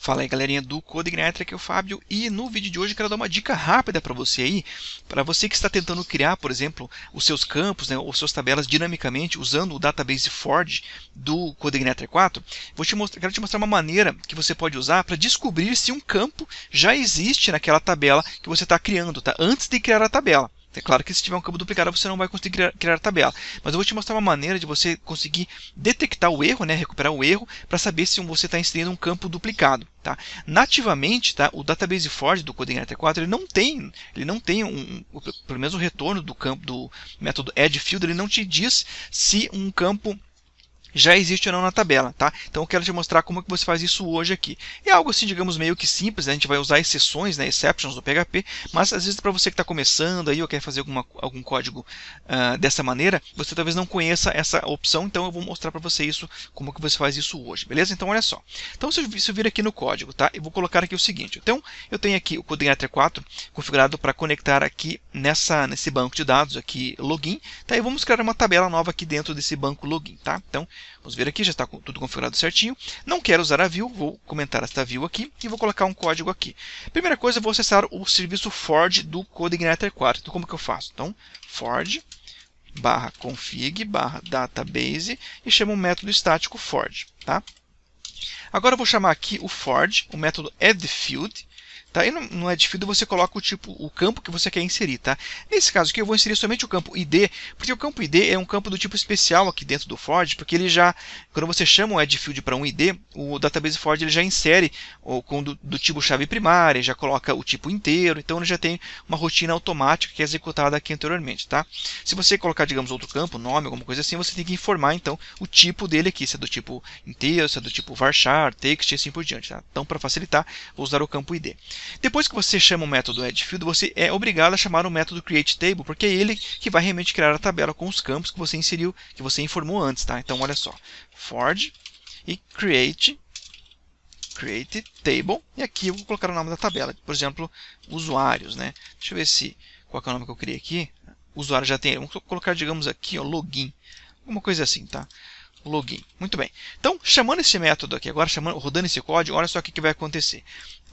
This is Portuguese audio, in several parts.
Fala aí, galerinha do CodeIgniter, aqui é o Fábio, e no vídeo de hoje eu quero dar uma dica rápida para você aí, para você que está tentando criar, por exemplo, os seus campos, né, ou suas tabelas dinamicamente usando o database Forge do CodeIgniter 4. Quero te mostrar uma maneira que você pode usar para descobrir se um campo já existe naquela tabela que você está criando, tá? Antes de criar a tabela. É claro que se tiver um campo duplicado você não vai conseguir criar a tabela, mas eu vou te mostrar uma maneira de você conseguir detectar o erro, né, recuperar o erro, para saber se você está inserindo um campo duplicado. Tá? Nativamente, tá, o database Forge do CodeIgniter 4 ele não tem pelo menos o retorno do campo do método addField, ele não te diz se um campo já existe ou não na tabela, tá? Então eu quero te mostrar como que você faz isso hoje aqui. É algo assim, digamos, meio que simples, né? A gente vai usar exceções, né? Exceptions do PHP, mas às vezes para você que está começando aí ou quer fazer algum código dessa maneira, você talvez não conheça essa opção, então eu vou mostrar para você isso, como que você faz isso hoje, beleza? Então olha só. Então se eu vir aqui no código, tá? Eu vou colocar aqui o seguinte. Então eu tenho aqui o CodeIgniter 4 configurado para conectar aqui nesse banco de dados aqui login, tá? E vamos criar uma tabela nova aqui dentro desse banco login, tá? Então vamos ver aqui, já está tudo configurado certinho. Não quero usar a view, vou comentar esta view aqui e vou colocar um código aqui. Primeira coisa, eu vou acessar o serviço Forge do CodeIgniter 4. Então, como que eu faço? Então, Forge /config/database e chamo o método estático Forge. Tá? Agora eu vou chamar aqui o Forge, o método addField. Tá? E no addField você coloca o campo que você quer inserir. Tá? Nesse caso aqui eu vou inserir somente o campo ID, porque o campo ID é um campo do tipo especial aqui dentro do Forge, porque ele já, quando você chama o addField para um ID, o database Forge ele já insere do tipo chave primária, já coloca o tipo inteiro, então ele já tem uma rotina automática que é executada aqui anteriormente. Tá? Se você colocar, digamos, outro campo, nome, alguma coisa assim, você tem que informar então o tipo dele aqui, se é do tipo inteiro, se é do tipo varchar, text e assim por diante. Tá? Então, para facilitar, vou usar o campo ID. Depois que você chama o método addField, você é obrigado a chamar o método createTable, porque é ele que vai realmente criar a tabela com os campos que você inseriu, que você informou antes. Tá? Então, olha só, Forge e createTable, e aqui eu vou colocar o nome da tabela, por exemplo, usuários. Né? Deixa eu ver qual é o nome que eu criei aqui. O usuário já tem, vamos colocar, digamos aqui, ó, login, alguma coisa assim, tá? Login. Muito bem. Então, chamando esse método aqui, agora rodando esse código, olha só o que vai acontecer.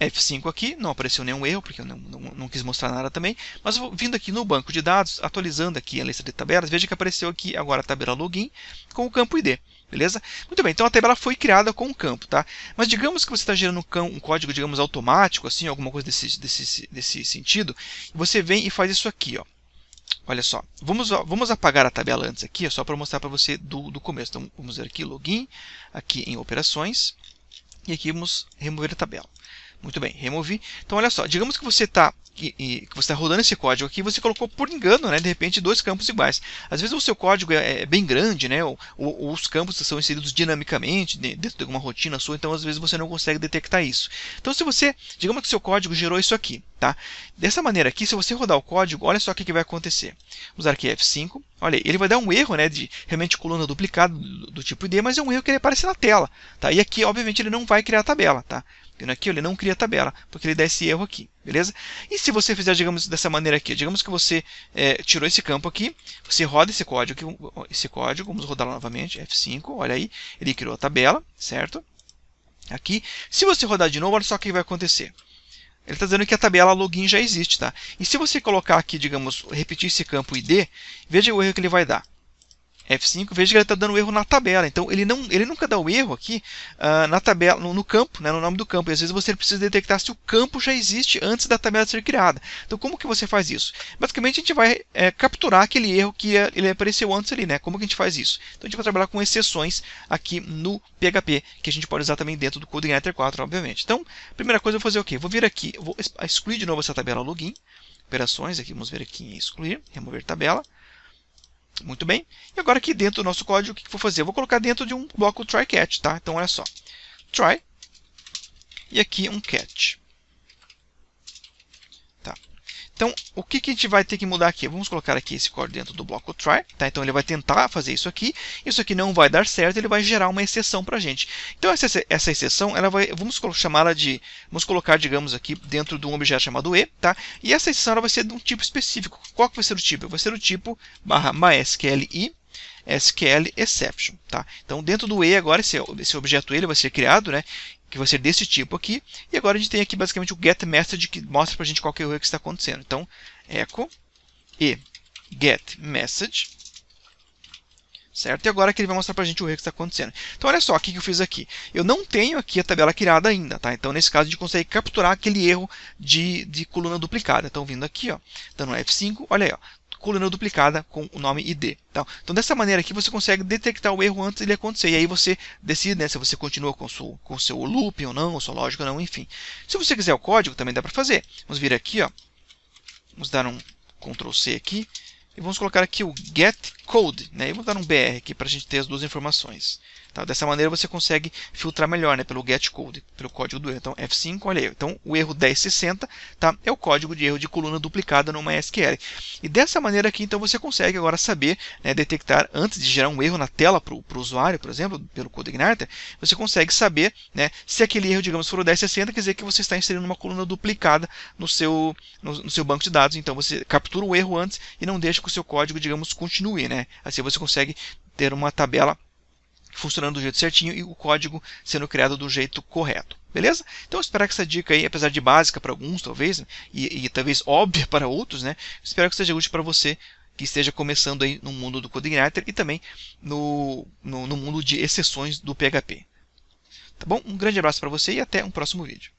F5 aqui, não apareceu nenhum erro, porque eu não quis mostrar nada também, mas vindo aqui no banco de dados, atualizando aqui a lista de tabelas, veja que apareceu aqui agora a tabela login com o campo ID. Beleza? Muito bem, então a tabela foi criada com um campo, tá? Mas digamos que você está gerando um código, digamos, automático, assim, alguma coisa desse sentido, e você vem e faz isso aqui, ó. Olha só, vamos apagar a tabela antes aqui, só para mostrar para você do começo. Então, vamos ver aqui, login, aqui em operações, e aqui vamos remover a tabela. Muito bem, removi. Então, olha só, digamos que você está rodando esse código aqui, você colocou por engano, né, de repente, dois campos iguais. Às vezes o seu código é bem grande, né, ou os campos são inseridos dinamicamente dentro de alguma rotina sua, então às vezes você não consegue detectar isso. Então, digamos que seu código gerou isso aqui, tá? Dessa maneira aqui, se você rodar o código, olha só o que vai acontecer. Vamos usar aqui F5, olha aí, ele vai dar um erro, né, de realmente coluna duplicada do tipo ID, mas é um erro que ele aparece na tela, tá? E aqui, obviamente, ele não vai criar a tabela, tá? Vendo aqui, ele não cria a tabela, porque ele dá esse erro aqui, beleza? E se você fizer, digamos, dessa maneira aqui, digamos que você tirou esse campo aqui, você roda esse código, vamos rodar novamente, F5, olha aí, ele criou a tabela, certo? Aqui, se você rodar de novo, olha só o que vai acontecer. Ele está dizendo que a tabela login já existe, tá? E se você colocar aqui, digamos, repetir esse campo ID, veja o erro que ele vai dar. F5, veja que ele está dando erro na tabela. Então, ele nunca dá o erro aqui na tabela, no campo, né, no nome do campo. E às vezes você precisa detectar se o campo já existe antes da tabela ser criada. Então, como que você faz isso? Basicamente, a gente vai capturar aquele erro que ele apareceu antes ali. Né? Como que a gente faz isso? Então, a gente vai trabalhar com exceções aqui no PHP, que a gente pode usar também dentro do CodeIgniter 4, obviamente. Então, primeira coisa, eu vou fazer o quê? Vou vir aqui, eu vou excluir de novo essa tabela login. Operações, aqui vamos ver aqui em excluir, remover tabela. Muito bem. E agora aqui dentro do nosso código, o que eu vou fazer? Eu vou colocar dentro de um bloco try catch, tá? Então, olha só. Try. E aqui um catch. Tá. Então, o que a gente vai ter que mudar aqui? Vamos colocar aqui esse código dentro do bloco try. Tá? Então, ele vai tentar fazer isso aqui. Isso aqui não vai dar certo, ele vai gerar uma exceção para a gente. Então, essa exceção, vamos colocar, digamos, aqui dentro de um objeto chamado e. Tá? E essa exceção vai ser de um tipo específico. Qual que vai ser o tipo? Vai ser o tipo /mysqli SQL exception, tá? Então, dentro do E agora, esse objeto ele vai ser criado, né? Que vai ser desse tipo aqui. E agora a gente tem aqui basicamente o get message que mostra pra gente qual que é o erro que está acontecendo. Então, echo e get message, certo? E agora que ele vai mostrar pra gente o erro que está acontecendo. Então, olha só o que eu fiz aqui. Eu não tenho aqui a tabela criada ainda, tá? Então, nesse caso, a gente consegue capturar aquele erro de coluna duplicada. Então, vindo aqui, ó, dando um F5, olha aí, ó, coluna duplicada com o nome ID. Tá? Então, dessa maneira aqui, você consegue detectar o erro antes dele acontecer. E aí você decide, né, se você continua com o seu loop ou não, ou sua lógica ou não, enfim. Se você quiser o código, também dá para fazer. Vamos vir aqui, ó, vamos dar um Ctrl C aqui. E vamos colocar aqui o get code, né? E vamos dar um BR aqui para a gente ter as duas informações. Tá? Dessa maneira você consegue filtrar melhor, né? Pelo get code, pelo código do erro. Então F5, olha aí. Então o erro 1060, tá? É o código de erro de coluna duplicada no MySQL. E dessa maneira aqui, então você consegue agora saber, né, detectar antes de gerar um erro na tela para o usuário, por exemplo, pelo CodeIgniter, você consegue saber, né, se aquele erro, digamos, for o 1060, quer dizer que você está inserindo uma coluna duplicada no seu banco de dados. Então você captura o erro antes e não deixa que o seu código, digamos, continue, né? Assim você consegue ter uma tabela funcionando do jeito certinho e o código sendo criado do jeito correto. Beleza? Então eu espero que essa dica aí, apesar de básica para alguns, talvez, né, e talvez óbvia para outros, né, espero que seja útil para você que esteja começando aí no mundo do CodeIgniter e também no mundo de exceções do PHP. Tá bom? Um grande abraço para você e até um próximo vídeo.